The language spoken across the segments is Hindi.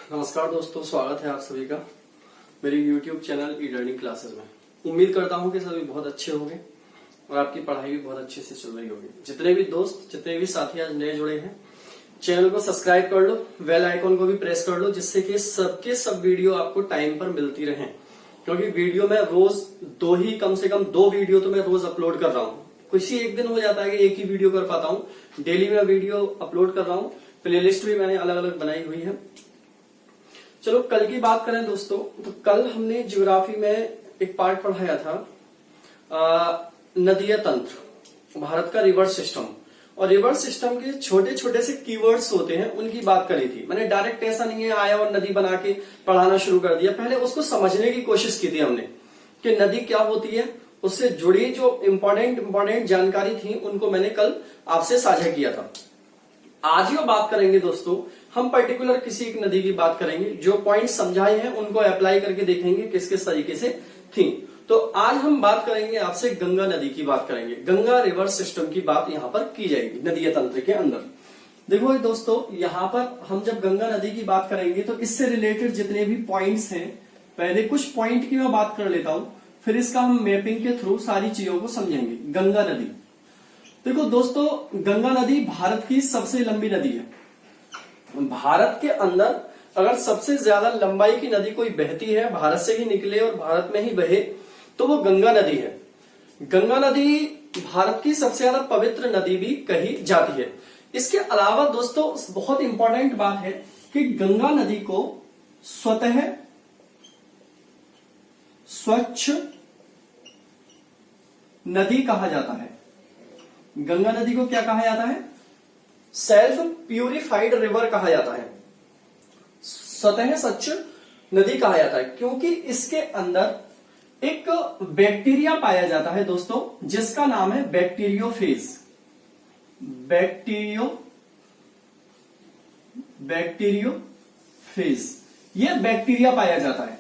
नमस्कार दोस्तों, स्वागत है आप सभी का मेरे YouTube channel e learning classes में। उम्मीद करता हूं कि सभी बहुत अच्छे होंगे और आपकी पढ़ाई भी बहुत अच्छे से चल रही होगी। जितने भी दोस्त, जितने भी साथी आज नए जुड़े हैं, चैनल को सब्सक्राइब कर लो, बेल आइकॉन को भी प्रेस कर लो, जिससे कि सबके सब वीडियो आपको टाइम पर मिलती रहे। क्योंकि वीडियो में रोज कम से कम दो वीडियो तो मैं रोज अपलोड कर रहा हूँ। किसी एक दिन हो जाता है कि एक ही वीडियो कर पाता हूँ, डेली में वीडियो अपलोड कर रहा हूँ। प्लेलिस्ट भी मैंने अलग अलग बनाई हुई है। चलो कल की बात करें दोस्तों, तो कल हमने ज्योग्राफी में एक पार्ट पढ़ाया था नदीय तंत्र, भारत का रिवर सिस्टम। और रिवर सिस्टम के छोटे छोटे से कीवर्ड्स होते हैं, उनकी बात करी थी। मैंने डायरेक्ट ऐसा नहीं है आया और नदी बना के पढ़ाना शुरू कर दिया। पहले उसको समझने की कोशिश की थी हमने कि नदी क्या होती है, उससे जुड़ी जो इम्पोर्टेंट जानकारी थी उनको मैंने कल आपसे साझा किया था। आज जो बात करेंगे दोस्तों, हम पर्टिकुलर किसी एक नदी की बात करेंगे। जो पॉइंट समझाए हैं उनको अप्लाई करके देखेंगे किस किस तरीके से थी। तो आज हम बात करेंगे आपसे गंगा नदी की बात करेंगे। गंगा रिवर सिस्टम की बात यहाँ पर की जाएगी नदीय तंत्र के अंदर। देखो दोस्तों, यहाँ पर हम जब गंगा नदी की बात करेंगे तो इससे रिलेटेड जितने भी पॉइंट्स हैं, पहले कुछ पॉइंट की मैं बात कर लेता हूं, फिर इसका हम मैपिंग के थ्रू सारी चीजों को समझेंगे। गंगा नदी, देखो दोस्तों, गंगा नदी भारत की सबसे लंबी नदी है। भारत के अंदर अगर सबसे ज्यादा लंबाई की नदी कोई बहती है, भारत से ही निकले और भारत में ही बहे, तो वो गंगा नदी है। गंगा नदी भारत की सबसे ज्यादा पवित्र नदी भी कही जाती है। इसके अलावा दोस्तों बहुत इंपॉर्टेंट बात है कि गंगा नदी को स्वतः स्वच्छ नदी कहा जाता है। गंगा नदी को क्या कहा जाता है? सेल्फ प्यूरिफाइड रिवर कहा जाता है, स्वतः स्वच्छ नदी कहा जाता है। क्योंकि इसके अंदर एक बैक्टीरिया पाया जाता है दोस्तों, जिसका नाम है बैक्टीरियोफेज। बैक्टीरियोफेज, ये बैक्टीरिया पाया जाता है।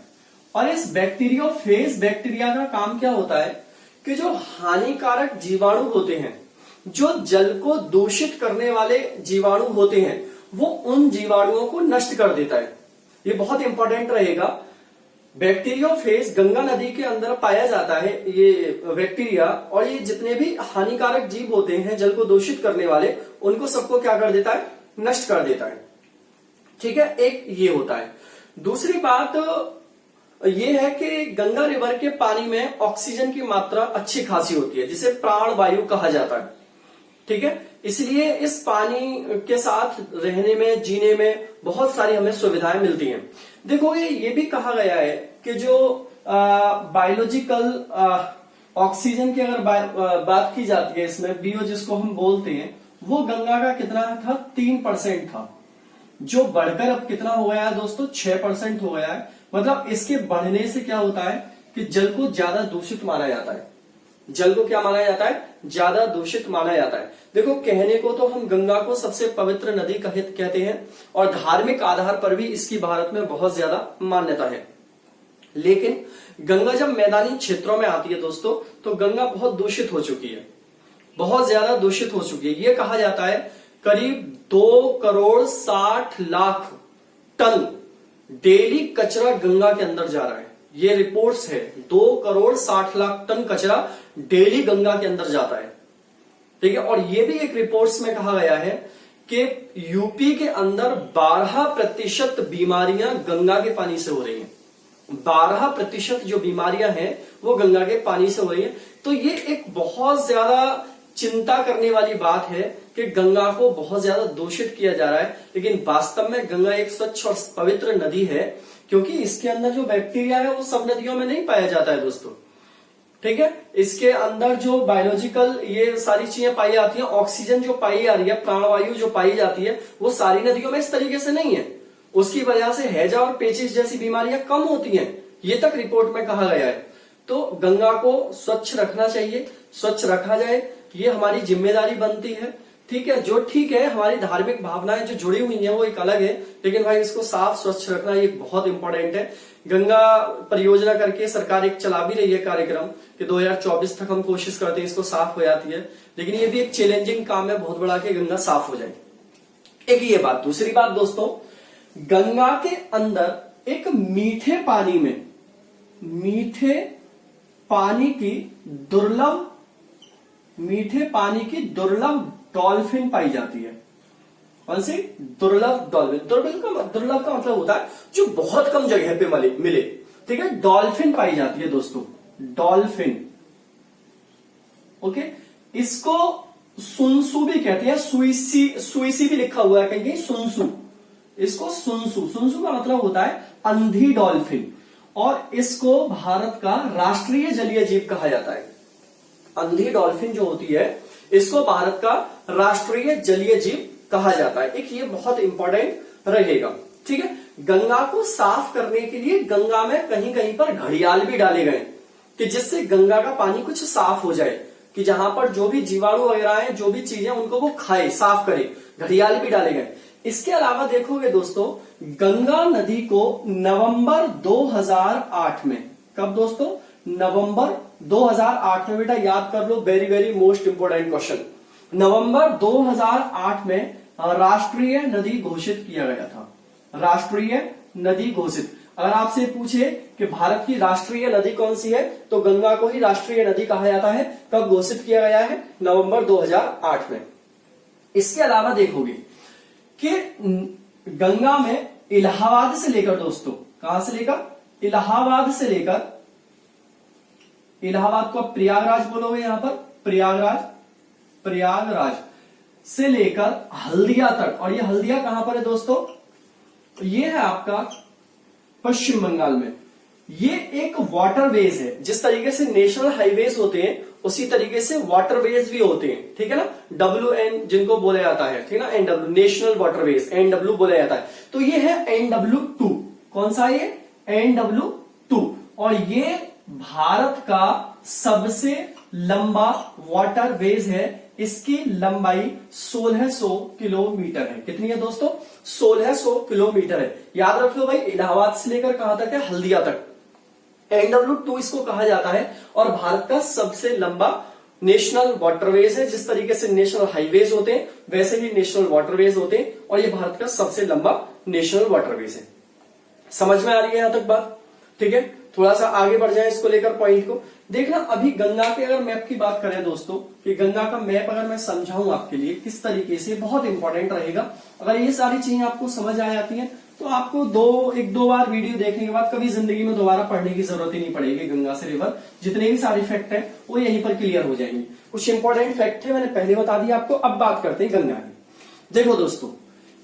और इस बैक्टीरियोफेज बैक्टीरिया का काम क्या होता है कि जो हानिकारक जीवाणु होते हैं, जो जल को दूषित करने वाले जीवाणु होते हैं, वो उन जीवाणुओं को नष्ट कर देता है। ये बहुत इंपॉर्टेंट रहेगा। बैक्टीरियोफेज गंगा नदी के अंदर पाया जाता है ये बैक्टीरिया, और ये जितने भी हानिकारक जीव होते हैं जल को दूषित करने वाले, उनको सबको क्या कर देता है? नष्ट कर देता है। ठीक है, एक ये होता है। दूसरी बात ये है कि गंगा रिवर के पानी में ऑक्सीजन की मात्रा अच्छी खासी होती है, जिसे प्राण वायु कहा जाता है। ठीक है, इसलिए इस पानी के साथ रहने में, जीने में बहुत सारी हमें सुविधाएं मिलती हैं। देखो ये भी कहा गया है कि जो बायोलॉजिकल ऑक्सीजन की अगर बात की जाती है, इसमें बीओ जिसको हम बोलते हैं, वो गंगा का कितना था? 3% था, जो बढ़कर अब कितना हो गया है दोस्तों? 6% हो गया है। मतलब इसके बढ़ने से क्या होता है कि जल को ज्यादा दूषित माना जाता है। जल को क्या माना जाता है? ज्यादा दूषित माना जाता है। देखो, कहने को तो हम गंगा को सबसे पवित्र नदी कहते हैं, और धार्मिक आधार पर भी इसकी भारत में बहुत ज्यादा मान्यता है। लेकिन गंगा जब मैदानी क्षेत्रों में आती है दोस्तों, तो गंगा बहुत दूषित हो चुकी है, बहुत ज्यादा दूषित हो चुकी है। ये कहा जाता है करीब 2,60,00,000 टन डेली कचरा गंगा के अंदर जा रहा है। ये रिपोर्ट्स है, 2,60,00,000 टन कचरा डेली गंगा के अंदर जाता है। ठीक है, और ये भी एक रिपोर्ट्स में कहा गया है कि यूपी के अंदर 12% बीमारियां गंगा के पानी से हो रही हैं। 12% जो बीमारियां हैं वो गंगा के पानी से हो रही है। तो ये एक बहुत ज्यादा चिंता करने वाली बात है कि गंगा को बहुत ज्यादा दूषित किया जा रहा है। लेकिन वास्तव में गंगा एक स्वच्छ और पवित्र नदी है, क्योंकि इसके अंदर जो बैक्टीरिया है वो सब नदियों में नहीं पाया जाता है दोस्तों। ठीक है, इसके अंदर जो बायोलॉजिकल ये सारी चीजें पाई जाती हैं, ऑक्सीजन जो पाई जा रही है, प्राणवायु जो पाई जाती है, वो सारी नदियों में इस तरीके से नहीं है। उसकी वजह से हैजा और पेचिस जैसी बीमारियां कम होती हैं, ये तक रिपोर्ट में कहा गया है। तो गंगा को स्वच्छ रखना चाहिए, स्वच्छ रखा जाए, ये हमारी जिम्मेदारी बनती है। ठीक है, जो ठीक है, हमारी धार्मिक भावनाएं जो जुड़ी हुई हैं वो एक अलग है, लेकिन भाई इसको साफ स्वच्छ रखना ये बहुत इंपॉर्टेंट है। गंगा परियोजना करके सरकार एक चला भी रही है कार्यक्रम कि 2024 तक हम कोशिश करते हैं इसको साफ हो जाती है, लेकिन ये भी एक चैलेंजिंग काम है बहुत बड़ा कि गंगा साफ हो जाए। एक ये बात। दूसरी बात दोस्तों, गंगा के अंदर एक मीठे पानी की दुर्लभ डॉल्फिन पाई जाती है। कौन सी? दुर्लभ डॉल्फिन। दुर्लभ का मतलब होता है जो बहुत कम जगह पे मिले। ठीक है, डॉल्फिन पाई जाती है दोस्तों, डॉल्फिन। ओके, इसको सुनसु भी कहते हैं, सुईसी भी लिखा हुआ है कहीं सुनसु। इसको सुनसु का मतलब होता है अंधी डॉल्फिन, और इसको भारत का राष्ट्रीय जलीय जीव कहा जाता है। अंधी डॉल्फिन जो होती है इसको भारत का राष्ट्रीय जलीय जीव कहा जाता है। एक ये बहुत इंपॉर्टेंट रहेगा। ठीक है, गंगा को साफ करने के लिए गंगा में कहीं कहीं पर घड़ियाल भी डाले गए कि जिससे गंगा का पानी कुछ साफ हो जाए, कि जहां पर जो भी जीवाणु वगैरह है, जो भी चीजें उनको वो खाए, साफ करे, घड़ियाल भी डाले गए। इसके अलावा देखोगे दोस्तों, गंगा नदी को नवंबर 2008 में, कब दोस्तों? नवंबर 2008 में। बेटा याद कर लो, very very most important question. नवंबर 2008 में राष्ट्रीय नदी घोषित किया गया था। राष्ट्रीय नदी घोषित। अगर आपसे पूछे कि भारत की राष्ट्रीय नदी कौन सी है, तो गंगा को ही राष्ट्रीय नदी कहा जाता है। कब घोषित किया गया है? नवंबर 2008 में। इसके अलावा देखोगे कि गंगा में इलाहाबाद से लेकर दोस्तों, कहां से लेकर? इलाहाबाद से लेकर, इलाहाबाद को आप प्रयागराज बोलोगे यहां पर, प्रयागराज से लेकर हल्दिया तक। और ये हल्दिया कहां पर है दोस्तों? ये है आपका पश्चिम बंगाल में। ये एक वाटरवेज है। जिस तरीके से नेशनल हाईवेज होते हैं उसी तरीके से वाटरवेज भी होते हैं। ठीक है ना, WN जिनको बोला जाता है, ठीक है ना, NW नेशनल वाटरवेज, NW बोला जाता है। तो ये है NW2। कौन सा? ये NW2। और ये भारत का सबसे लंबा वाटरवेज है। इसकी लंबाई 1600 किलोमीटर है। कितनी है दोस्तों? 1600 किलोमीटर है। याद रख लो भाई, इलाहाबाद से लेकर कहां तक है? हल्दिया तक। NW2 इसको कहा जाता है, और भारत का सबसे लंबा नेशनल वाटरवेज है। जिस तरीके से नेशनल हाईवेज होते हैं वैसे ही नेशनल वाटरवेज होते हैं, और ये भारत का सबसे लंबा नेशनल वाटरवेज है। समझ में आ रही है यहां तक बात? ठीक है, थोड़ा सा आगे बढ़ जाए इसको लेकर पॉइंट को देखना। अभी गंगा के अगर मैप की बात करें दोस्तों, कि गंगा का मैप अगर मैं समझाऊं आपके लिए किस तरीके से, बहुत इंपॉर्टेंट रहेगा। अगर ये सारी चीजें आपको समझ आ जाती हैं तो आपको एक दो बार वीडियो देखने के बाद कभी जिंदगी में दोबारा पढ़ने की जरूरत ही नहीं पड़ेगी। गंगा से रिवर जितने भी सारे फैक्ट है वो यहीं पर क्लियर हो जाएंगे। कुछ इंपॉर्टेंट फैक्ट है मैंने पहले बता दिया आपको। अब बात करते हैं गंगा की। देखो दोस्तों,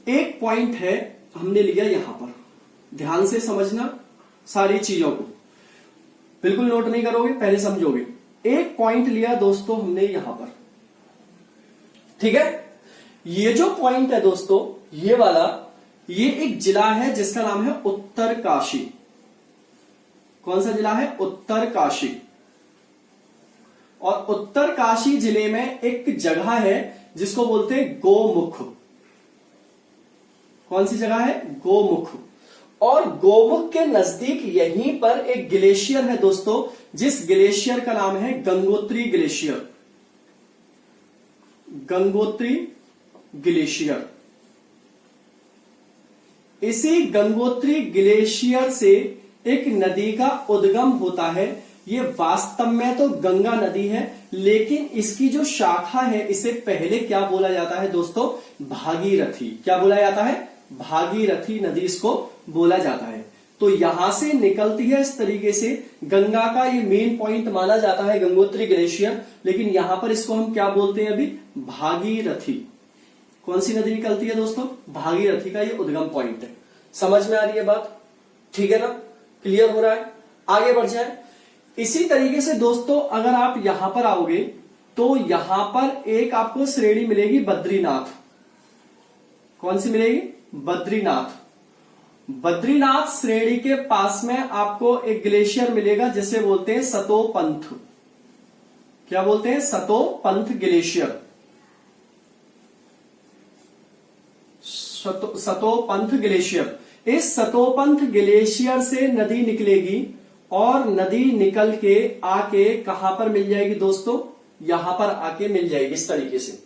एक पॉइंट है हमने लिया यहां पर, ध्यान से समझना सारी चीजों को, बिल्कुल नोट नहीं करोगे, पहले समझोगे। एक पॉइंट लिया दोस्तों हमने यहां पर, ठीक है। ये जो पॉइंट है दोस्तों, ये वाला, ये एक जिला है जिसका नाम है उत्तरकाशी। कौन सा जिला है? उत्तरकाशी। और उत्तरकाशी जिले में एक जगह है जिसको बोलते हैं गोमुख। कौन सी जगह है? गोमुख। और गोमुख के नजदीक यहीं पर एक ग्लेशियर है दोस्तों, जिस ग्लेशियर का नाम है गंगोत्री ग्लेशियर। गंगोत्री ग्लेशियर। इसी गंगोत्री ग्लेशियर से एक नदी का उद्गम होता है। ये वास्तव में तो गंगा नदी है, लेकिन इसकी जो शाखा है इसे पहले क्या बोला जाता है दोस्तों? भागीरथी। क्या बोला जाता है? भागीरथी नदी इसको बोला जाता है। तो यहां से निकलती है इस तरीके से। गंगा का ये मेन पॉइंट माना जाता है गंगोत्री ग्लेशियर, लेकिन यहां पर इसको हम क्या बोलते हैं अभी? भागीरथी। कौन सी नदी निकलती है दोस्तों? भागीरथी का ये उद्गम पॉइंट है। समझ में आ रही है बात? ठीक है ना, क्लियर हो रहा है? आगे बढ़ जाए। इसी तरीके से दोस्तों अगर आप यहां पर आओगे तो यहां पर एक आपको श्रेणी मिलेगी बद्रीनाथ। कौन सी मिलेगी? बद्रीनाथ। बद्रीनाथ श्रेणी के पास में आपको एक ग्लेशियर मिलेगा जिसे बोलते हैं सतोपंथ। क्या बोलते हैं? सतोपंथ ग्लेशियर। सतोपंथ ग्लेशियर। इस सतोपंथ ग्लेशियर से नदी निकलेगी और नदी निकल के आके कहां पर मिल जाएगी दोस्तों? यहां पर आके मिल जाएगी इस तरीके से।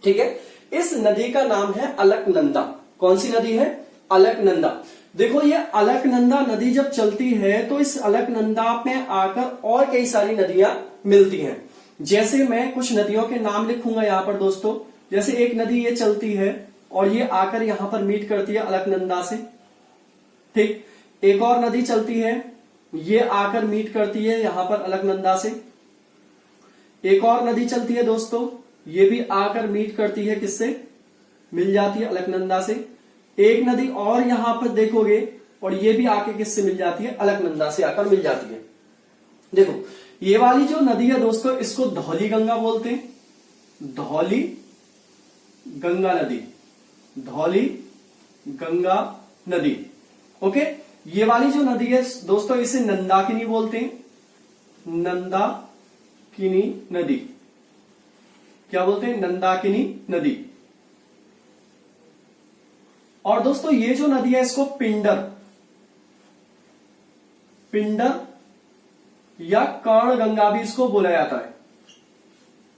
ठीक है, इस नदी का नाम है अलकनंदा। कौन सी नदी है? अलकनंदा। देखो ये अलकनंदा नदी जब चलती है तो इस अलकनंदा में आकर और कई सारी नदियां मिलती हैं। जैसे मैं कुछ नदियों के नाम लिखूंगा यहां पर दोस्तों। जैसे एक नदी ये चलती है और ये आकर यहां पर मीट करती है अलकनंदा से, ठीक। एक और नदी चलती है, ये आकर मीट करती है यहां पर अलकनंदा से। एक और नदी चलती है दोस्तों, ये भी आकर मीट करती है किससे, मिल जाती है अलकनंदा से। एक नदी और यहां पर देखोगे और ये भी आके किससे मिल जाती है, अलकनंदा से आकर मिल जाती है। देखो ये वाली जो नदी है दोस्तों, इसको धौली गंगा बोलते हैं। धौली गंगा नदी, धौली गंगा नदी, ओके। ये वाली जो नदी है दोस्तों, इसे नंदाकिनी बोलते हैं। नंदाकिनी नदी, क्या बोलते हैं, नंदाकिनी नदी। और दोस्तों ये जो नदी है इसको पिंडर, पिंडर या कर्ण गंगा भी इसको बोला जाता है।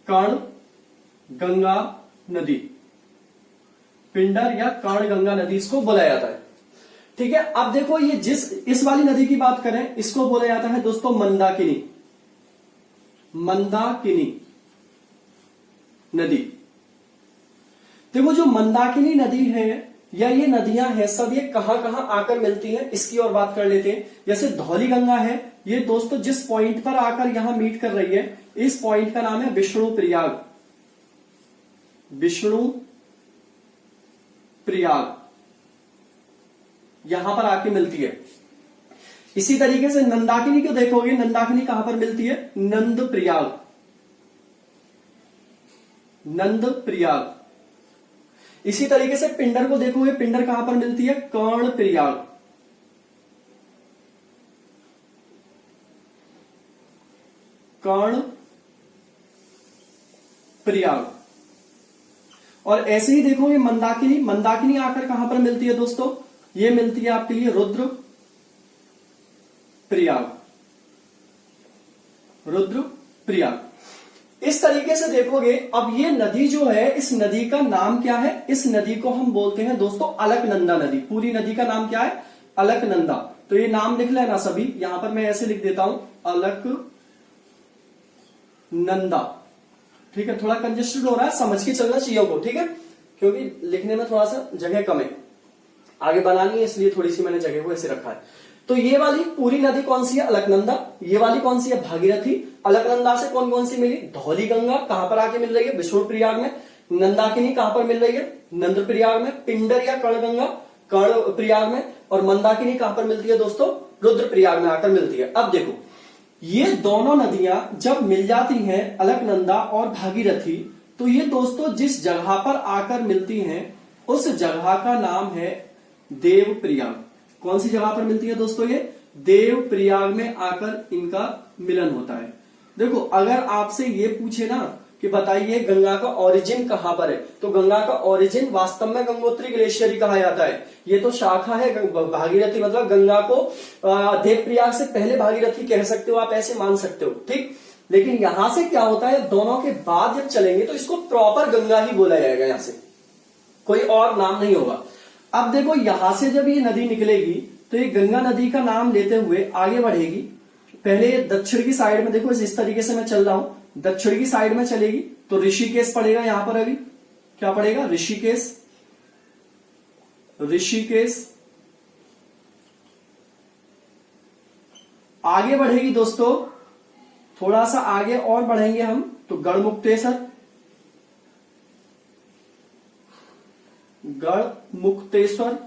कर्ण गंगा नदी, पिंडर या कर्ण गंगा नदी इसको बोला जाता है, ठीक है। अब देखो ये इस वाली नदी की बात करें, इसको बोला जाता है दोस्तों मंदाकिनी, मंदाकिनी नदी। देखो जो मंदाकिनी नदी है या ये नदियां हैं सब, ये कहां कहां आकर मिलती हैं इसकी और बात कर लेते हैं। जैसे धौली गंगा है, ये दोस्तों जिस पॉइंट पर आकर यहां मीट कर रही है, इस पॉइंट का नाम है विष्णु प्रयाग, विष्णु प्रयाग, यहां पर आके मिलती है। इसी तरीके से नंदाकिनी को देखोगे, नंदाकिनी कहां पर मिलती है, नंद प्रयाग, नंद प्रयाग। इसी तरीके से पिंडर को देखोगे, पिंडर कहां पर मिलती है, कर्ण प्रयाग, कर्ण प्रयाग। और ऐसे ही देखोगे मंदाकिनी, मंदाकिनी आकर कहां पर मिलती है दोस्तों, ये मिलती है आपके लिए रुद्र प्रयाग, रुद्र प्रयाग। इस तरीके से देखोगे। अब ये नदी जो है, इस नदी का नाम क्या है, इस नदी को हम बोलते हैं दोस्तों अलकनंदा नदी। पूरी नदी का नाम क्या है, अलकनंदा। तो ये नाम लिख लेना सभी, यहां पर मैं ऐसे लिख देता हूं अलकनंदा, ठीक है। थोड़ा कंजेस्टेड हो रहा है, समझ के चलना चाहिए को, ठीक है, क्योंकि लिखने में थोड़ा सा जगह कम है, आगे बनानी है, इसलिए थोड़ी सी मैंने जगह को ऐसे रखा है। तो ये वाली पूरी नदी कौन सी है, अलकनंदा। ये वाली कौन सी है, भागीरथी। अलकनंदा से कौन कौन सी मिली, धौली गंगा कहां पर आके मिल रही है, विष्णु प्रयाग में। नंदाकिनी कहां पर मिल रही है, नंद प्रयाग में। पिंडर या कर्ण गंगा कर्ण प्रयाग में। और मंदाकिनी कहां पर मिलती है दोस्तों, रुद्र प्रयाग में आकर मिलती है। अब देखो ये दोनों नदियां जब मिल जाती हैं, अलकनंदा और भागीरथी, तो ये दोस्तों जिस जगह पर आकर मिलती हैं उस जगह का नाम है देवप्रयाग। कौन सी जगह पर मिलती है दोस्तों, ये देवप्रयाग में आकर इनका मिलन होता है। देखो अगर आपसे ये पूछे ना कि बताइए गंगा का ओरिजिन कहां पर है, तो गंगा का ओरिजिन वास्तव में गंगोत्री ग्लेशियर ही कहा जाता है। ये तो शाखा है भागीरथी, मतलब गंगा को देवप्रयाग से पहले भागीरथी कह सकते हो आप, ऐसे मान सकते हो, ठीक। लेकिन यहां से क्या होता है, दोनों के बाद जब चलेंगे तो इसको प्रॉपर गंगा ही बोला जाएगा, यहां से कोई और नाम नहीं होगा। अब देखो यहां से जब ये नदी निकलेगी तो ये गंगा नदी का नाम लेते हुए आगे बढ़ेगी। पहले दक्षिण की साइड में देखो, इस तरीके से मैं चल रहा हूं, दक्षिण की साइड में चलेगी तो ऋषिकेश पड़ेगा। यहां पर अभी क्या पड़ेगा, ऋषिकेश, ऋषिकेश। आगे बढ़ेगी दोस्तों, थोड़ा सा आगे और बढ़ेंगे हम तो गढ़मुक्तेश्वर, गढ़मुक्तेश्वर।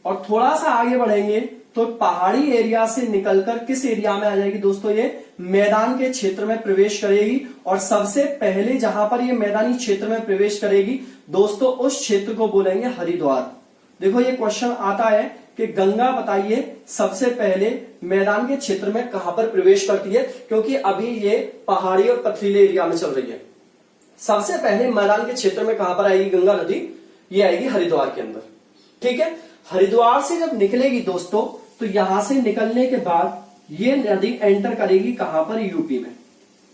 और थोड़ा सा आगे बढ़ेंगे तो पहाड़ी एरिया से निकलकर किस एरिया में आ जाएगी दोस्तों, ये मैदान के क्षेत्र में प्रवेश करेगी। और सबसे पहले जहां पर ये मैदानी क्षेत्र में प्रवेश करेगी दोस्तों, उस क्षेत्र को बोलेंगे हरिद्वार। देखो ये क्वेश्चन आता है कि गंगा बताइए सबसे पहले मैदान के क्षेत्र में कहां पर प्रवेश करती है, क्योंकि अभी ये पहाड़ी और पथरीले एरिया में चल रही है। सबसे पहले मैदान के क्षेत्र में कहां पर आएगी गंगा नदी, ये आएगी हरिद्वार के अंदर, ठीक है। हरिद्वार से जब निकलेगी दोस्तों, तो यहां से निकलने के बाद ये नदी एंटर करेगी कहां पर, यूपी में।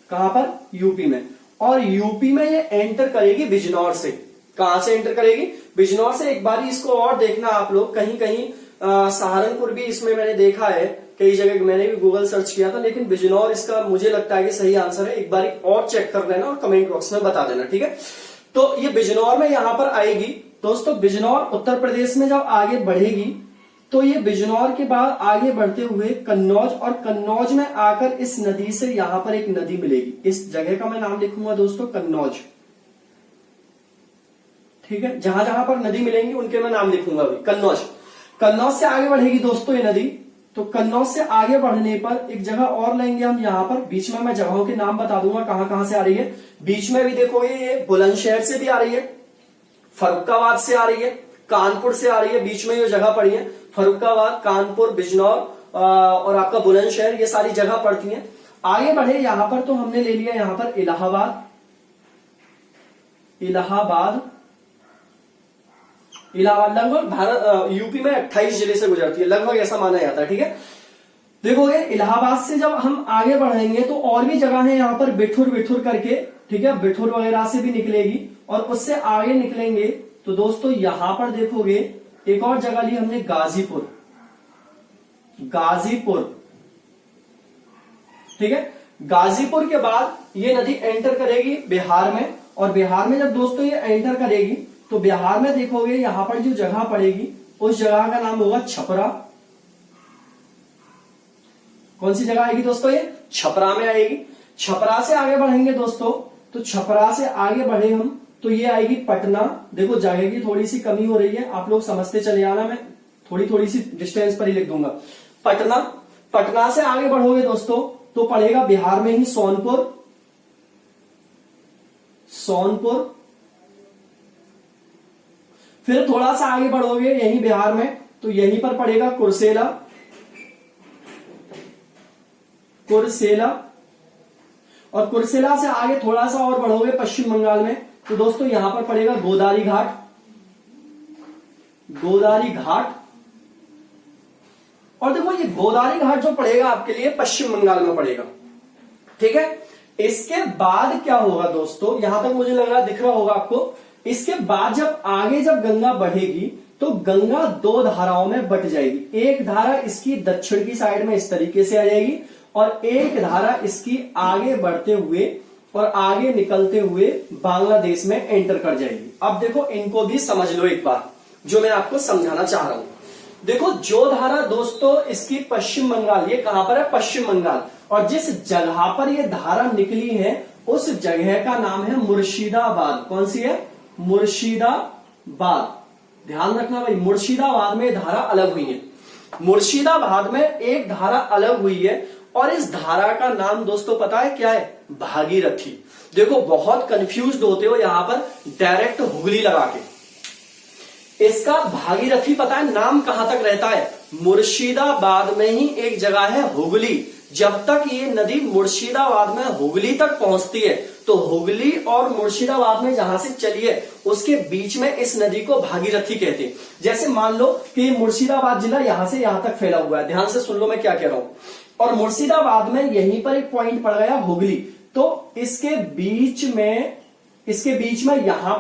कहां पर, यूपी में। और यूपी में ये एंटर करेगी बिजनौर से। कहां से एंटर करेगी? बिजनौर से। एक बार इसको और देखना आप लोग, कहीं कहीं सहारनपुर भी इसमें मैंने देखा है, कई जगह मैंने भी गूगल सर्च किया था, लेकिन बिजनौर इसका मुझे लगता है कि सही आंसर है। एक बार और चेक कर लेना और कमेंट बॉक्स में बता देना, ठीक है। तो ये बिजनौर में यहां पर आएगी दोस्तों। बिजनौर उत्तर प्रदेश में जब आगे बढ़ेगी तो ये बिजनौर के बाद आगे बढ़ते हुए कन्नौज, और कन्नौज में आकर इस नदी से यहां पर एक नदी मिलेगी। इस जगह का मैं नाम लिखूंगा दोस्तों कन्नौज, ठीक है। जहां जहां पर नदी मिलेंगी उनके मैं नाम लिखूंगा अभी। कन्नौज, कन्नौज से आगे बढ़ेगी दोस्तों ये नदी। तो कन्नौज से आगे बढ़ने पर एक जगह और लेंगे हम यहां पर। बीच में मैं जगहों के नाम बता दूंगा कहां कहां से आ रही है। बीच में भी देखोगे ये बुलंदशहर से भी आ रही है, फर्रुखाबाद से आ रही है, कानपुर से आ रही है। बीच में ये जगह पड़ी है, फर्रुखाबाद, कानपुर, बिजनौर और आपका बुलंदशहर, ये सारी जगह पड़ती हैं। आगे बढ़े यहां पर तो हमने ले लिया यहां पर इलाहाबाद। इलाहाबाद लगभग भारत यूपी में 28 जिले से गुजरती है, लगभग ऐसा माना जाता है, ठीक है। देखोगे इलाहाबाद से जब हम आगे बढ़ेंगे तो और भी जगह है यहां पर, बिठुर बिठुर करके, ठीक है। बिठुर वगैरह से भी निकलेगी। और उससे आगे निकलेंगे तो दोस्तों यहां पर देखोगे एक और जगह ली हमने, गाजीपुर। गाजीपुर, ठीक है। गाजीपुर के बाद ये नदी एंटर करेगी बिहार में, और बिहार में जब दोस्तों ये एंटर करेगी तो बिहार में देखोगे यहां पर जो जगह पड़ेगी उस जगह का नाम होगा छपरा। कौन सी जगह आएगी दोस्तों? ये छपरा में आएगी। छपरा से आगे बढ़ेंगे दोस्तों, तो छपरा से आगे बढ़े हम तो ये आएगी पटना। देखो जगह की थोड़ी सी कमी हो रही है, आप लोग समझते चले आना, मैं थोड़ी थोड़ी सी डिस्टेंस पर ही लिख दूंगा। पटना, पटना से आगे बढ़ोगे दोस्तों तो पड़ेगा बिहार में ही सोनपुर। सोनपुर, फिर थोड़ा सा आगे बढ़ोगे यही बिहार में तो यहीं पर पड़ेगा कुर्सेला। कुर्सेला, और कुर्सेला से आगे थोड़ा सा और बढ़ोगे पश्चिम बंगाल में तो दोस्तों यहां पर पड़ेगा गोदारी घाट। गोदारी घाट, और देखो ये गोदारी घाट जो पड़ेगा आपके लिए पश्चिम बंगाल में पड़ेगा, ठीक है। इसके बाद क्या होगा दोस्तों, यहां तक मुझे लग रहा दिख रहा होगा आपको। इसके बाद जब आगे जब गंगा बढ़ेगी तो गंगा दो धाराओं में बट जाएगी। एक धारा इसकी दक्षिण की साइड में इस तरीके से आ जाएगी, और एक धारा इसकी आगे बढ़ते हुए और आगे निकलते हुए बांग्लादेश में एंटर कर जाएगी। अब देखो इनको भी समझ लो एक बार, जो मैं आपको समझाना चाह रहा हूं। देखो जो धारा दोस्तों इसकी पश्चिम बंगाल, ये कहां पर है? पश्चिम बंगाल। और जिस जगह पर ये धारा निकली है उस जगह का नाम है मुर्शिदाबाद। कौन सी है? मुर्शिदाबाद। ध्यान रखना भाई, मुर्शिदाबाद में धारा अलग हुई है। मुर्शिदाबाद में एक धारा अलग हुई है, और इस धारा का नाम दोस्तों पता है क्या है? भागीरथी। देखो बहुत कंफ्यूज्ड होते हो यहां पर डायरेक्ट हुगली लगा के। इसका भागीरथी पता है नाम कहां तक रहता है? मुर्शिदाबाद में ही एक जगह है हुगली। जब तक ये नदी मुर्शिदाबाद में हुगली तक पहुंचती है तो हुगली और मुर्शिदाबाद में जहां से चली है उसके बीच में इस नदी को भागीरथी कहते हैं। जैसे मान लो कि मुर्शिदाबाद जिला यहां से यहां तक फैला हुआ है, ध्यान से सुन लो मैं क्या कह रहा हूं। और मुर्शिदाबाद में यहीं पर एक पॉइंट पड़ गया हुगली, तो इसके बीच में यहां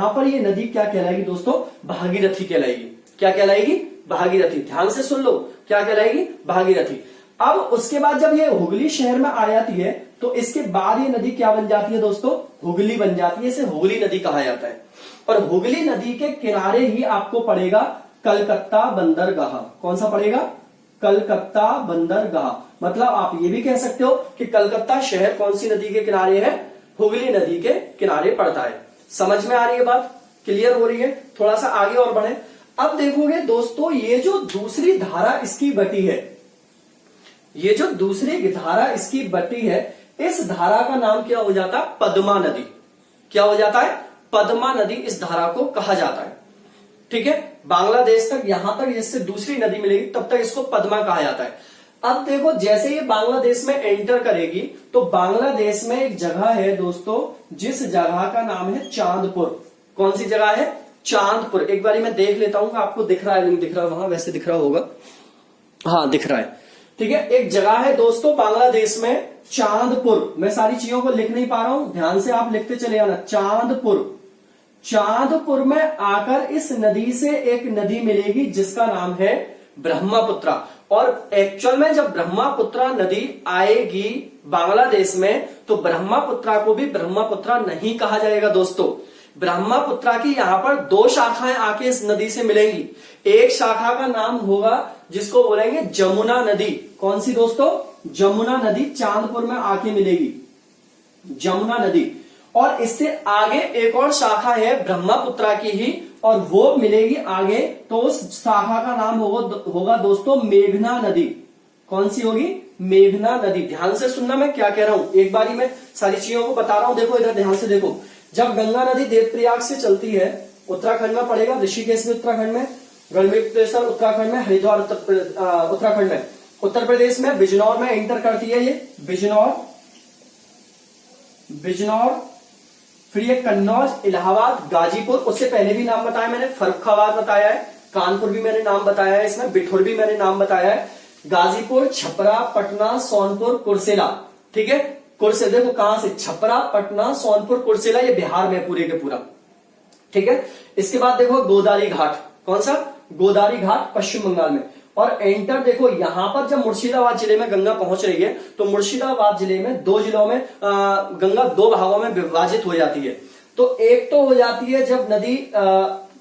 पर ये नदी क्या कहलाएगी दोस्तों? भागीरथी कहलाएगी। क्या कहलाएगी? भागीरथी। ध्यान से सुन लो, क्या कहलाएगी? भागीरथी। अब उसके बाद जब ये हुगली शहर में आ जाती है तो इसके बाद ये नदी क्या बन जाती है दोस्तों? हुगली बन जाती है। इसे हुगली नदी कहा जाता है। और हुगली नदी के किनारे ही आपको पड़ेगा कलकत्ता बंदरगाह। कौन सा पड़ेगा? कलकत्ता बंदरगाह। मतलब आप ये भी कह सकते हो कि कलकत्ता शहर कौन सी नदी के किनारे है? हुगली नदी के किनारे पड़ता है। समझ में आ रही है बात? क्लियर हो रही है? थोड़ा सा आगे और बढ़े। अब देखोगे दोस्तों ये जो दूसरी धारा इसकी बटी है, ये जो दूसरी धारा इसकी बटी है, इस धारा का नाम क्या हो जाता है? पद्मा नदी। क्या हो जाता है? पद्मा नदी इस धारा को कहा जाता है, ठीक है। बांग्लादेश तक, यहां तक जिससे दूसरी नदी मिलेगी तब तक इसको पद्मा कहा जाता है। अब देखो जैसे ये बांग्लादेश में एंटर करेगी तो बांग्लादेश में एक जगह है दोस्तों जिस जगह का नाम है चांदपुर। कौन सी जगह है? चांदपुर। एक बारी मैं देख लेता हूं आपको दिख रहा है नहीं दिख रहा, वहां वैसे दिख रहा होगा, हाँ दिख रहा है, ठीक है। एक जगह है दोस्तों बांग्लादेश में चांदपुर। मैं सारी चीजों को लिख नहीं पा रहा हूं, ध्यान से आप लिखते चले आना। चांदपुर, चांदपुर में आकर इस नदी से एक नदी मिलेगी जिसका नाम है ब्रह्मपुत्रा। और एक्चुअल में जब ब्रह्मपुत्रा नदी आएगी बांग्लादेश में तो ब्रह्मपुत्रा को भी ब्रह्मपुत्रा नहीं कहा जाएगा दोस्तों। ब्रह्मपुत्रा की यहां पर दो शाखाएं आके इस नदी से मिलेंगी। एक शाखा का नाम होगा जिसको बोलेंगे जमुना नदी। कौन सी दोस्तों? जमुना नदी चांदपुर में आके मिलेगी, जमुना नदी। और इससे आगे एक और शाखा है ब्रह्मपुत्रा की ही, और वो मिलेगी आगे, तो उस शाखा का नाम होगा दोस्तों मेघना नदी। कौन सी होगी? मेघना नदी। ध्यान से सुनना मैं क्या कह रहा हूं, एक बारी मैं सारी चीजों को बता रहा हूं। देखो इधर ध्यान से देखो, जब गंगा नदी देवप्रयाग से चलती है, उत्तराखंड में पड़ेगा, ऋषिकेश भी उत्तराखंड में, गढ़मुक्तेश्वर उत्तराखंड में, हरिद्वार उत्तराखंड में, उत्तर प्रदेश में बिजनौर में एंटर करती है ये, बिजनौर, फिर ये कन्नौज, इलाहाबाद, गाजीपुर, उससे पहले भी नाम बताया मैंने, फर्रुखाबाद बताया है, कानपुर भी मैंने नाम बताया है, इसमें बिठुर भी मैंने नाम बताया है, गाजीपुर, छपरा, पटना, सोनपुर, कुर्सेला। ठीक है, कुर्से देखो कहां से, छपरा, पटना, सोनपुर, कुर्सेला, ये बिहार में पूरे के पूरा। ठीक है, इसके बाद देखो गोदावरी घाट। कौन सा? गोदावरी घाट पश्चिम बंगाल में। और एंटर देखो यहां पर जब मुर्शिदाबाद जिले में गंगा पहुंच रही है तो मुर्शिदाबाद जिले में दो जिलों में गंगा दो भागों में विभाजित हो जाती है। तो एक तो हो जाती है जब नदी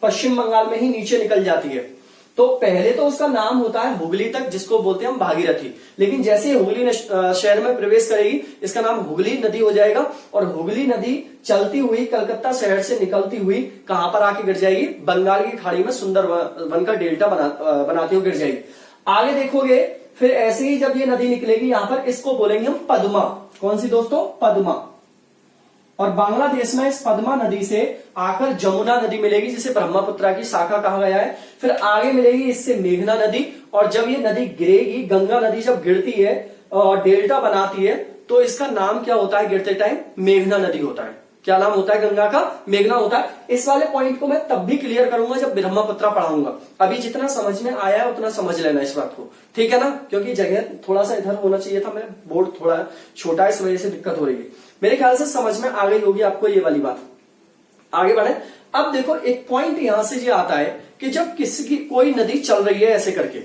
पश्चिम बंगाल में ही नीचे निकल जाती है, तो पहले तो उसका नाम होता है हुगली तक, जिसको बोलते हैं हम भागीरथी। लेकिन जैसे ही हुगली शहर में प्रवेश करेगी इसका नाम हुगली नदी हो जाएगा। और हुगली नदी चलती हुई कलकत्ता शहर से निकलती हुई कहां पर आके गिर जाएगी? बंगाल की खाड़ी में सुंदरवन का डेल्टा बनाती हुई गिर जाएगी। आगे देखोगे फिर ऐसे ही जब ये नदी निकलेगी यहां पर, इसको बोलेंगे हम पद्मा। कौन सी दोस्तों? पद्मा। और बांग्लादेश में इस पद्मा नदी से आकर जमुना नदी मिलेगी जिसे ब्रह्मपुत्रा की शाखा कहा गया है। फिर आगे मिलेगी इससे मेघना नदी। और जब ये नदी गिरेगी, गंगा नदी जब गिरती है और डेल्टा बनाती है, तो इसका नाम क्या होता है गिरते टाइम? मेघना नदी होता है। क्या नाम होता है गंगा का? मेघना होता है। इस वाले पॉइंट को मैं तब भी क्लियर करूंगा जब ब्रह्मपुत्रा पढ़ाऊंगा। अभी जितना समझ में आया है उतना समझ लेना इस बात को, ठीक है ना? क्योंकि जगह थोड़ा सा इधर होना चाहिए था, मैं बोर्ड थोड़ा छोटा है, इस वजह से दिक्कत हो रही है। मेरे ख्याल से समझ में आ गई होगी आपको ये वाली बात। आगे बढ़े। अब देखो एक पॉइंट यहां से ये आता है कि जब किसी की कोई नदी चल रही है ऐसे करके,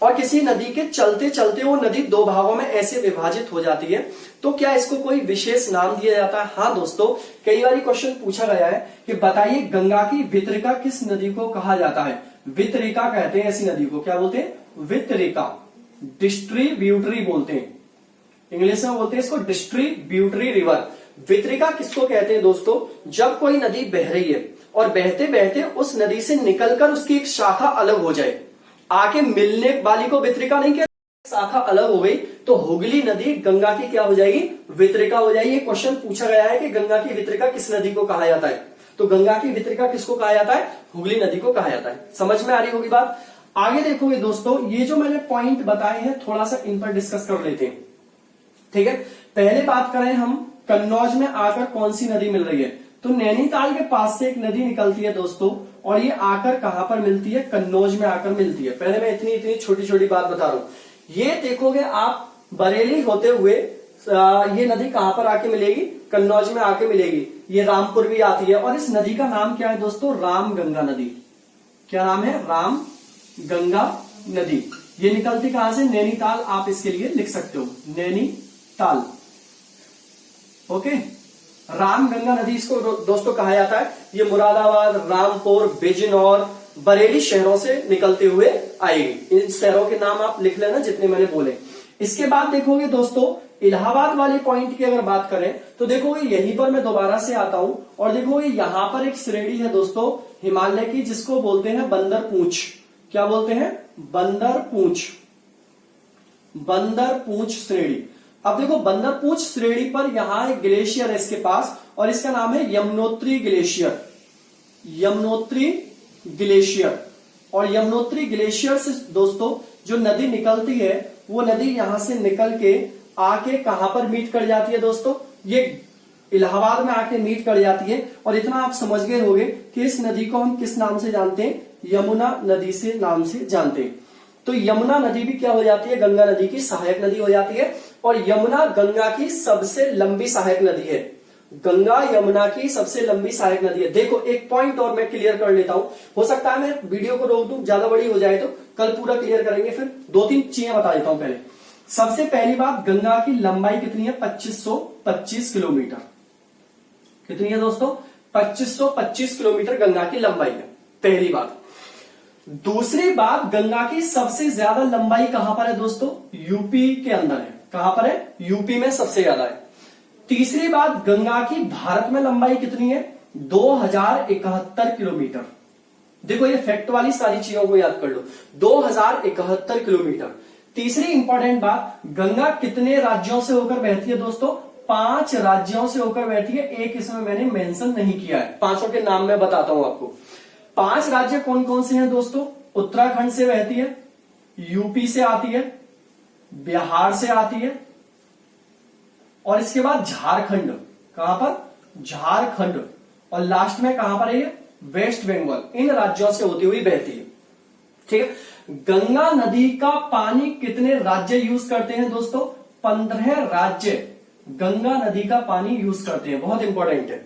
और किसी नदी के चलते चलते वो नदी दो भागों में ऐसे विभाजित हो जाती है, तो क्या इसको कोई विशेष नाम दिया जाता है? हाँ दोस्तों, कई बार क्वेश्चन पूछा गया है कि बताइए गंगा की वितरिका किस नदी को कहा जाता है? वितरिका कहते हैं ऐसी नदी को। क्या बोलते हैं? वितरिका। डिस्ट्रीब्यूटरी बोलते हैं, इंग्लिश में बोलते हैं इसको डिस्ट्रीब्यूटरी रिवर। वितरिका किसको कहते हैं दोस्तों? जब कोई नदी बह रही है और बहते बहते उस नदी से निकलकर उसकी एक शाखा अलग हो जाए, आके मिलने वाली को वितरिका नहीं कहते। शाखा अलग हो गई तो हुगली नदी गंगा की क्या हो जाएगी? वितरिका हो जाएगी। क्वेश्चन पूछा गया है कि गंगा की वितरिका किस नदी को कहा जाता है, तो गंगा की वितरिका किसको कहा जाता है? हुगली नदी को कहा जाता है। समझ में आ रही होगी बात। आगे देखोगे दोस्तों, ये जो मैंने पॉइंट बताए हैं थोड़ा सा इन पर डिस्कस कर लेते हैं, ठीक है? पहले बात करें हम कन्नौज में आकर कौन सी नदी मिल रही है, तो नैनीताल के पास से एक नदी निकलती है दोस्तों, और ये आकर कहां पर मिलती है? कन्नौज में आकर मिलती है। पहले मैं इतनी छोटी छोटी बात बता रहा हूं। ये देखोगे आप बरेली होते हुए ये नदी कहां पर आके मिलेगी? कन्नौज में आके मिलेगी। ये रामपुर भी आती है, और इस नदी का नाम क्या है दोस्तों? राम गंगा नदी। क्या नाम है? राम गंगा नदी। ये निकलती कहां से? नैनीताल। आप इसके लिए लिख सकते हो नैनीताल। ओके, राम गंगा नदी इसको दोस्तों कहा जाता है। ये मुरादाबाद, रामपुर, बिजनौर, बरेली शहरों से निकलते हुए आएगी। इन शहरों के नाम आप लिख लेना जितने मैंने बोले। इसके बाद देखोगे दोस्तों, इलाहाबाद वाले पॉइंट की अगर बात करें तो देखोगे यहीं पर मैं दोबारा से आता हूं, और देखोगे यहां पर एक श्रेणी है दोस्तों हिमालय की, जिसको बोलते हैं बंदर पूंछ। क्या बोलते हैं? बंदर पूंछ। बंदर पूंछ श्रेणी। अब देखो बंदर पूंछ श्रेणी पर यहां एक ग्लेशियर है इसके पास, और इसका नाम है यमुनोत्री ग्लेशियर। यमुनोत्री ग्लेशियर। और यमुनोत्री ग्लेशियर से दोस्तों जो नदी निकलती है, वो नदी यहां से निकल के आके कहां पर मीट कर जाती है दोस्तों? ये इलाहाबाद में आके मीट कर जाती है। और इतना आप समझ गए होंगे कि इस नदी को हम किस नाम से जानते हैं? यमुना नदी से नाम से जानते हैं। तो यमुना नदी भी क्या हो जाती है? गंगा नदी की सहायक नदी हो जाती है। और यमुना गंगा की सबसे लंबी सहायक नदी है। गंगा यमुना की सबसे लंबी सहायक नदी है। देखो एक पॉइंट और मैं क्लियर कर लेता हूं, हो सकता है मैं वीडियो को रोक दूं, ज्यादा बड़ी हो जाए तो कल पूरा क्लियर करेंगे। फिर दो तीन चीजें बता देता हूं। पहले सबसे पहली बात, गंगा की लंबाई कितनी है? 2525 किलोमीटर। कितनी है दोस्तों? 2525 किलोमीटर गंगा की लंबाई है, पहली बात। दूसरी बात, गंगा की सबसे ज्यादा लंबाई कहां पर है दोस्तों? यूपी के अंदर है। कहां पर है? यूपी में सबसे ज्यादा है। तीसरी बात, गंगा की भारत में लंबाई कितनी है? 2071 किलोमीटर। देखो ये फैक्ट वाली सारी चीजों को याद कर लो, 2071 किलोमीटर। तीसरी इंपॉर्टेंट बात, गंगा कितने राज्यों से होकर बहती है दोस्तों? 5 राज्यों से होकर बहती है। एक इसमें मैंने मेंशन नहीं किया है, पांचों के नाम मैं बताता हूं आपको। 5 राज्य कौन कौन से हैं दोस्तों? उत्तराखंड से बहती है, यूपी से आती है, बिहार से आती है, और इसके बाद झारखंड। कहां पर? झारखंड। और लास्ट में कहां पर है ये? वेस्ट बंगाल। इन राज्यों से होती हुई बहती है। ठीक है। गंगा नदी का पानी कितने राज्य यूज करते हैं दोस्तों? 15 राज्य गंगा नदी का पानी यूज करते हैं। बहुत इंपॉर्टेंट है,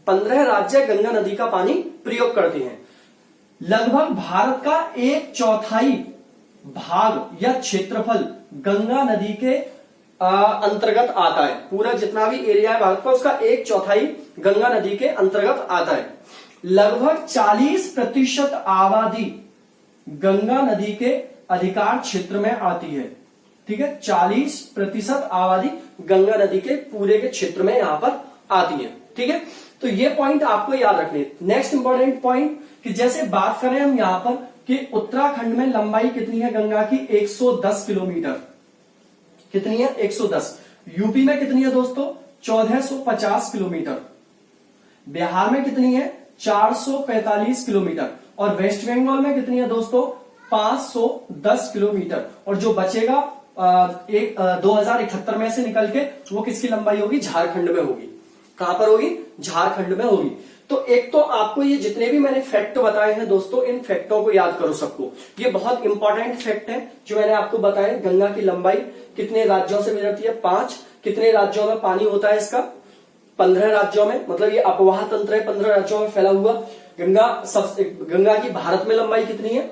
15 राज्य गंगा नदी का पानी प्रयोग करते हैं। लगभग भारत का 1/4 भाग या क्षेत्रफल गंगा नदी के अंतर्गत आता है। पूरा जितना भी एरिया है भारत का, उसका 1/4 गंगा नदी के अंतर्गत आता है। लगभग 40% आबादी गंगा नदी के अधिकार क्षेत्र में आती है। ठीक है, 40% आबादी गंगा नदी के पूरे के क्षेत्र में यहां पर आती है। ठीक है, तो ये पॉइंट आपको याद रखने। नेक्स्ट इंपॉर्टेंट पॉइंट कि जैसे बात करें हम यहां पर कि उत्तराखंड में लंबाई कितनी है गंगा की? 110 किलोमीटर। कितनी है? 110। यूपी में कितनी है दोस्तों? 1450 किलोमीटर। बिहार में कितनी है? 445 किलोमीटर। और वेस्ट बंगाल में कितनी है दोस्तों? 510 किलोमीटर। और जो बचेगा 2071 में से निकल के, वो किसकी लंबाई होगी? झारखंड में होगी। कहां पर होगी? झारखंड में होगी। तो एक तो आपको ये जितने भी मैंने फैक्ट बताए हैं दोस्तों, इन फैक्टों को याद करो सबको। ये बहुत इंपॉर्टेंट फैक्ट है जो मैंने आपको बताया। गंगा की लंबाई कितने राज्यों से गुजरती है? 5। कितने राज्यों में पानी होता है इसका? 15 राज्यों में, मतलब ये अपवाह तंत्र है, 15 राज्यों में फैला हुआ। गंगा की भारत में लंबाई कितनी है?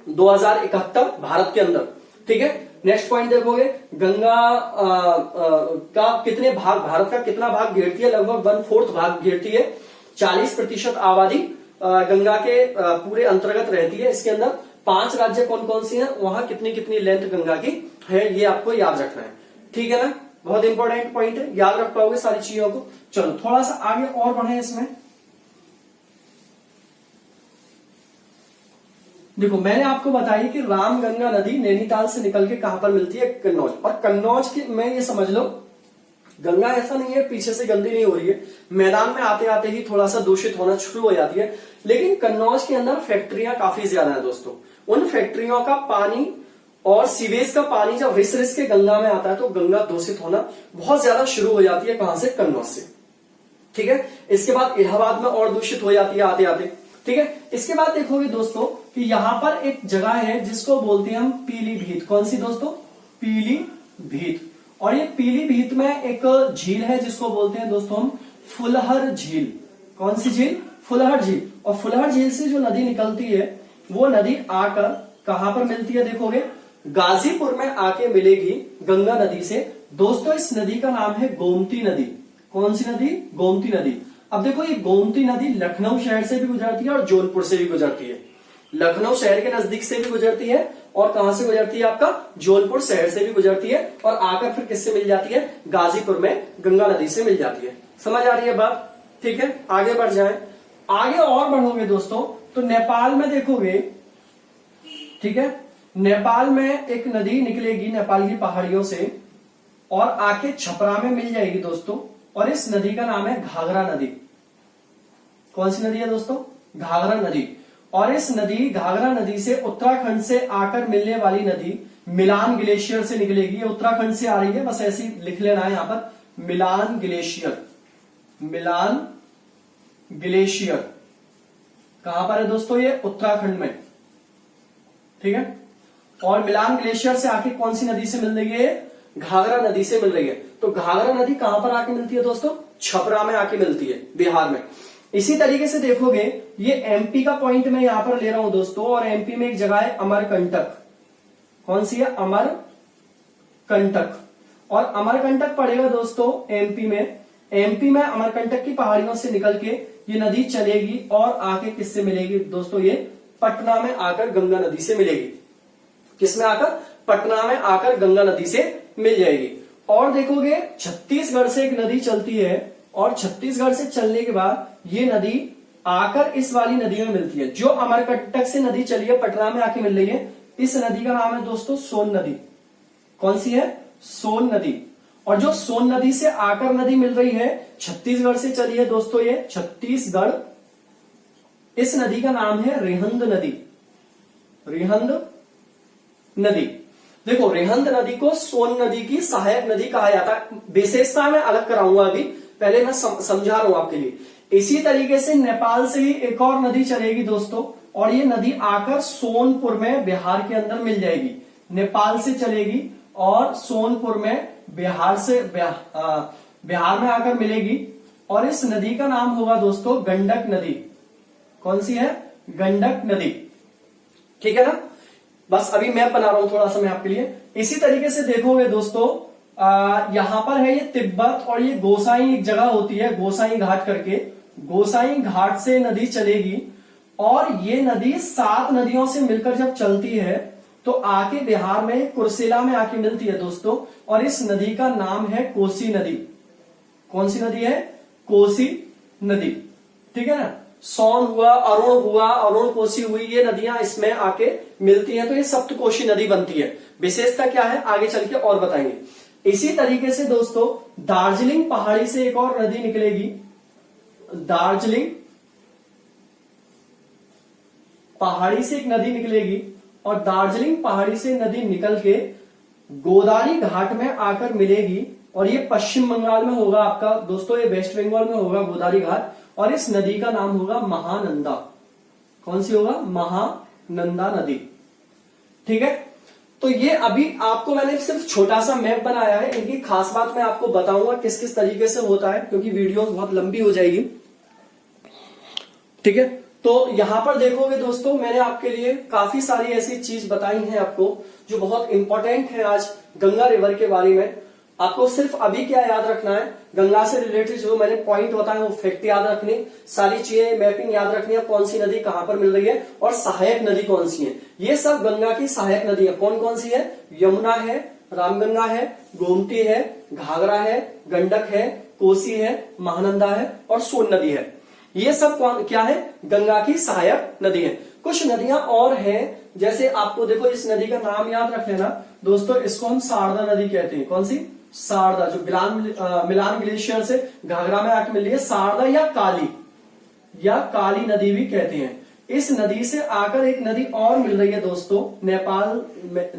2071 भारत के अंदर। ठीक है, नेक्स्ट पॉइंट देखोगे, गंगा का कितने भाग, भारत का कितना भाग घेरती है? लगभग 1/4 भाग घेरती है। 40% आबादी गंगा के पूरे अंतर्गत रहती है। इसके अंदर 5 राज्य कौन कौन सी हैं, वहां कितनी कितनी लेंथ गंगा की है, ये आपको याद रखना है। ठीक है ना, बहुत इंपॉर्टेंट पॉइंट है, याद रख पाओगे सारी चीजों को। चलो थोड़ा सा आगे और बढ़े इसमें। देखो मैंने आपको बताई कि रामगंगा नदी नैनीताल से निकल के कहां पर मिलती है? कन्नौज। और कन्नौज के में ये समझ लो, गंगा ऐसा नहीं है पीछे से गंदी नहीं हो रही है, मैदान में आते आते ही थोड़ा सा दूषित होना शुरू हो जाती है। लेकिन कन्नौज के अंदर फैक्ट्रियां काफी ज्यादा है दोस्तों। उन फैक्ट्रियों का पानी और सीवेज का पानी जब रिस रिस के गंगा में आता है तो गंगा दूषित होना बहुत ज्यादा शुरू हो जाती है। कहां से? कन्नौज से। ठीक है, इसके बाद इलाहाबाद में और दूषित हो जाती है आते आते। ठीक है, इसके बाद देखोगे दोस्तों कि यहां पर एक जगह है जिसको बोलते हैं हम पीलीभीत। कौन सी दोस्तों? पीलीभीत। और ये पीलीभीत में एक झील है जिसको बोलते हैं दोस्तों हम फुलहर झील। कौन सी झील? फुलहर झील। और फुलहर झील से जो नदी निकलती है वो नदी आकर कहां पर मिलती है? देखोगे गाजीपुर में आके मिलेगी गंगा नदी से। दोस्तों इस नदी का नाम है गोमती नदी। कौन सी नदी? गोमती नदी। अब देखो ये गोमती नदी लखनऊ शहर से भी गुजरती है और जौनपुर से भी गुजरती है। लखनऊ शहर के नजदीक से भी गुजरती है और कहां से गुजरती है? आपका जौनपुर शहर से भी गुजरती है और आकर फिर किससे मिल जाती है? गाजीपुर में गंगा नदी से मिल जाती है। समझ आ रही है बात? ठीक है, आगे बढ़ जाएं। आगे और बढ़ोगे दोस्तों तो नेपाल में देखोगे, ठीक है, नेपाल में एक नदी निकलेगी नेपाल की पहाड़ियों से और आके छपरा में मिल जाएगी दोस्तों। और इस नदी का नाम है घाघरा नदी। कौन सी नदी है दोस्तों? घाघरा नदी। और इस नदी घाघरा नदी से उत्तराखंड से आकर मिलने वाली नदी मिलान ग्लेशियर से निकलेगी। ये उत्तराखंड से आ रही है, बस ऐसी लिख लेना है यहां पर, मिलान ग्लेशियर। मिलान ग्लेशियर कहां पर है दोस्तों? ये उत्तराखंड में। ठीक है, और मिलान ग्लेशियर से आके कौन सी नदी से मिल रही है? घाघरा नदी से मिल रही है। तो घाघरा नदी कहां पर आके मिलती है दोस्तों? छपरा में आके मिलती है, बिहार में। इसी तरीके से देखोगे ये एमपी का पॉइंट मैं यहां पर ले रहा हूं दोस्तों, और एमपी में एक जगह है अमरकंटक। कौन सी है? अमरकंटक। और अमरकंटक पड़ेगा दोस्तों एमपी में। एमपी में अमरकंटक की पहाड़ियों से निकल के ये नदी चलेगी और आके किससे मिलेगी दोस्तों? ये पटना में आकर गंगा नदी से मिलेगी। किसमें आकर? पटना में आकर गंगा नदी से मिल जाएगी। और देखोगे छत्तीसगढ़ से एक नदी चलती है, और छत्तीसगढ़ से चलने के बाद ये नदी आकर इस वाली नदी में मिलती है। जो अमरकंटक से नदी चली है पटना में आके मिल रही है, इस नदी का नाम है दोस्तों सोन नदी। कौन सी है? सोन नदी। और जो सोन नदी से आकर नदी मिल रही है, छत्तीसगढ़ से चली है दोस्तों ये छत्तीसगढ़, इस नदी का नाम है रिहंद नदी। रिहंद नदी। देखो रिहंद नदी को सोन नदी की सहायक नदी कहा जाता है। विशेषता मैं अलग कराऊंगा, अभी पहले मैं समझा रहा हूं आपके लिए। इसी तरीके से नेपाल से ही एक और नदी चलेगी दोस्तों, और ये नदी आकर सोनपुर में बिहार के अंदर मिल जाएगी। नेपाल से चलेगी और सोनपुर में बिहार में आकर मिलेगी, और इस नदी का नाम होगा दोस्तों गंडक नदी। कौन सी है? गंडक नदी। ठीक है ना? बस अभी मैप बना रहा हूं थोड़ा सा मैं आपके लिए। इसी तरीके से देखोगे दोस्तों यहां पर है ये तिब्बत, और ये गोसाई एक जगह होती है गोसाई घाट करके। गोसाई घाट से नदी चलेगी, और ये नदी 7 नदियों से मिलकर जब चलती है तो आके बिहार में कुर्सेला में आके मिलती है दोस्तों, और इस नदी का नाम है कोसी नदी। कौन सी नदी है? कोसी नदी। ठीक है ना? सोन हुआ, अरुण कोसी हुई, ये नदियां इसमें आके मिलती हैं, तो ये सप्तकोशी नदी बनती है। विशेषता क्या है आगे चल के और बताएंगे। इसी तरीके से दोस्तों दार्जिलिंग पहाड़ी से एक और नदी निकलेगी। दार्जिलिंग पहाड़ी से एक नदी निकलेगी, और दार्जिलिंग पहाड़ी से नदी निकल के गोदावरी घाट में आकर मिलेगी, और ये पश्चिम बंगाल में होगा आपका दोस्तों, ये वेस्ट बंगाल में होगा गोदावरी घाट, और इस नदी का नाम होगा महानंदा। कौन सी होगा? महानंदा नदी। ठीक है? तो ये अभी आपको मैंने सिर्फ छोटा सा मैप बनाया है, इनकी खास बात मैं आपको बताऊंगा किस किस तरीके से होता है, क्योंकि वीडियो बहुत लंबी हो जाएगी। ठीक है? तो यहां पर देखोगे दोस्तों मैंने आपके लिए काफी सारी ऐसी चीज बताई हैं आपको जो बहुत इंपॉर्टेंट है आज गंगा रिवर के बारे में। आपको सिर्फ अभी क्या याद रखना है, गंगा से रिलेटेड जो मैंने पॉइंट बताए वो फैक्ट याद रखने, सारी चीजें मैपिंग याद रखनी है, कौन सी नदी कहां पर मिल रही है, और सहायक नदी कौन सी है। ये सब गंगा की सहायक नदी है। कौन कौन सी है? यमुना है, रामगंगा है, गोमती है, घाघरा है, गंडक है, कोसी है, महानंदा है, और सोन नदी है। ये सब क्या है? गंगा की सहायक नदी है। कुछ नदियां और हैं, जैसे आपको देखो इस नदी का नाम याद रख लेना दोस्तों, इसको हम शारदा नदी कहते हैं। कौन सी? शारदा, जो मिलान ग्लेशियर से घाघरा में आके मिल रही है, शारदा या काली नदी भी कहते हैं। इस नदी से आकर एक नदी और मिल रही है दोस्तों, नेपाल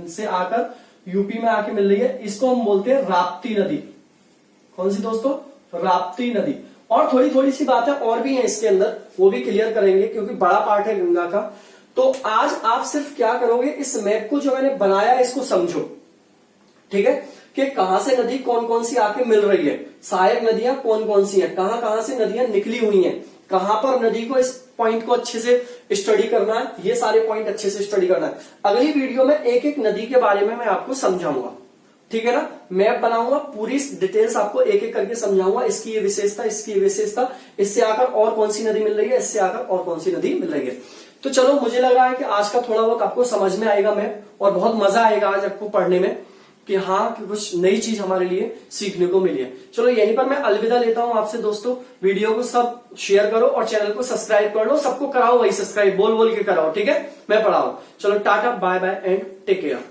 से आकर यूपी में आके मिल रही है, इसको हम बोलते हैं राप्ती नदी। कौन सी दोस्तों? राप्ती नदी। और थोड़ी थोड़ी सी बातें और भी हैं इसके अंदर, वो भी क्लियर करेंगे क्योंकि बड़ा पार्ट है गंगा का। तो आज आप सिर्फ क्या करोगे, इस मैप को जो मैंने बनाया है इसको समझो। ठीक है? कि कहां से नदी कौन कौन सी आके मिल रही है, सहायक नदियां कौन कौन सी हैं, कहां कहां से नदियां निकली हुई हैं, कहां पर नदी को, इस पॉइंट को अच्छे से स्टडी करना है, ये सारे पॉइंट अच्छे से स्टडी करना है। अगली वीडियो में एक एक नदी के बारे में मैं आपको समझाऊंगा। ठीक है ना? मैप बनाऊंगा, पूरी डिटेल्स आपको एक एक करके समझाऊंगा, इसकी ये विशेषता, इसकी ये विशेषता, इससे आकर और कौन सी नदी मिल रही है, इससे आकर और कौन सी नदी मिल रही है। तो चलो, मुझे लग रहा है कि आज का थोड़ा बहुत आपको समझ में आएगा मैप, और बहुत मजा आएगा आज आपको पढ़ने में कि हाँ कि कुछ नई चीज हमारे लिए सीखने को मिली है। चलो यहीं पर मैं अलविदा लेता हूं आपसे दोस्तों। वीडियो को सब शेयर करो और चैनल को सब्सक्राइब कर लो, सबको कराओ, वही सब्सक्राइब बोल बोल के कराओ। ठीक है? मैं पढ़ाऊं। चलो tata, bye bye and take care.